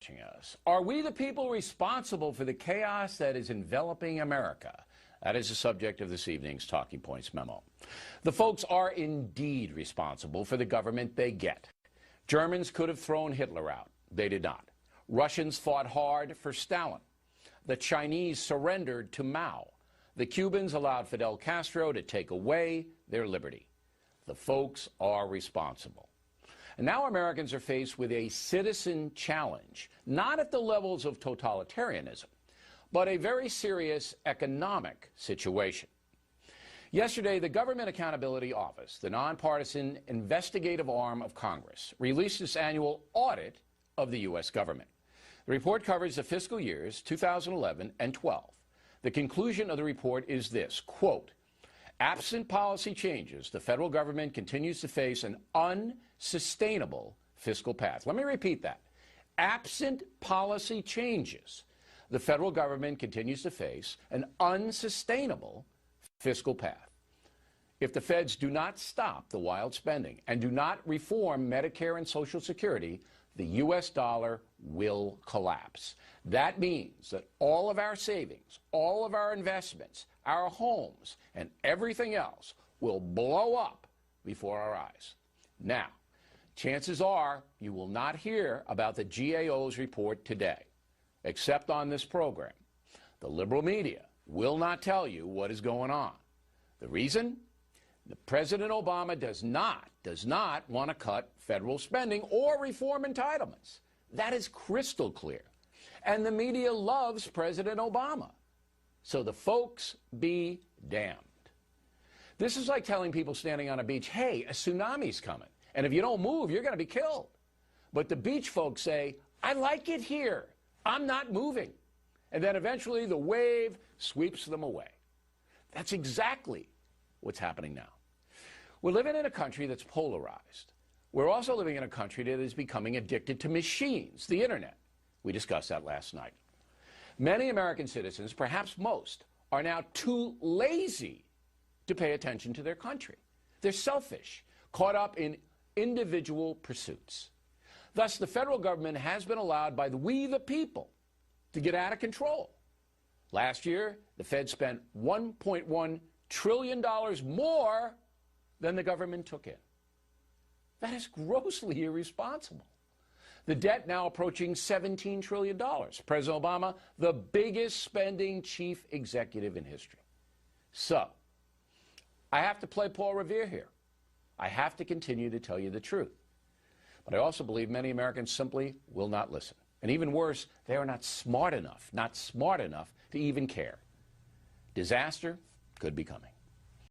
watching us. Are we the people responsible for the chaos that is enveloping America? That is the subject of this evening's Talking Points memo. The folks are indeed responsible for the government they get. Germans could have thrown Hitler out. They did not. Russians fought hard for Stalin. The Chinese surrendered to Mao. The Cubans allowed Fidel Castro to take away their liberty. The folks are responsible. And now Americans are faced with a citizen challenge, not at the levels of totalitarianism, but a very serious economic situation. Yesterday, the Government Accountability Office, the nonpartisan investigative arm of Congress, released its annual audit of the U.S. government. The report covers the fiscal years 2011 and 12. The conclusion of the report is this, quote, absent policy changes, the federal government continues to face an unsustainable fiscal path. Let me repeat that. Absent policy changes, the federal government continues to face an unsustainable fiscal path. If the feds do not stop the wild spending and do not reform Medicare and Social Security, the U.S. dollar will collapse. That means that all of our savings, all of our investments, our homes, and everything else will blow up before our eyes. Now, chances are you will not hear about the GAO's report today, except on this program. The liberal media will not tell you what is going on. The reason? President Obama does not want to cut federal spending or reform entitlements. That is crystal clear. And the media loves President Obama. So the folks be damned. This is like telling people standing on a beach, hey, a tsunami's coming, and if you don't move, you're going to be killed. But the beach folks say, I like it here. I'm not moving. And then eventually the wave sweeps them away. That's exactly what's happening now. We're living in a country that's polarized. We're also living in a country that is becoming addicted to machines, the internet. We discussed that last night. Many American citizens, perhaps most, are now too lazy to pay attention to their country. They're selfish, caught up in individual pursuits. Thus, the federal government has been allowed by we the people to get out of control. Last year, the Fed spent $1.1 trillion more than the government took in. That is grossly irresponsible. The debt now approaching $17 trillion. President Obama, the biggest spending chief executive in history. So, I have to play Paul Revere here. I have to continue to tell you the truth. But I also believe many Americans simply will not listen. And even worse, they are not smart enough to even care. Disaster could be coming.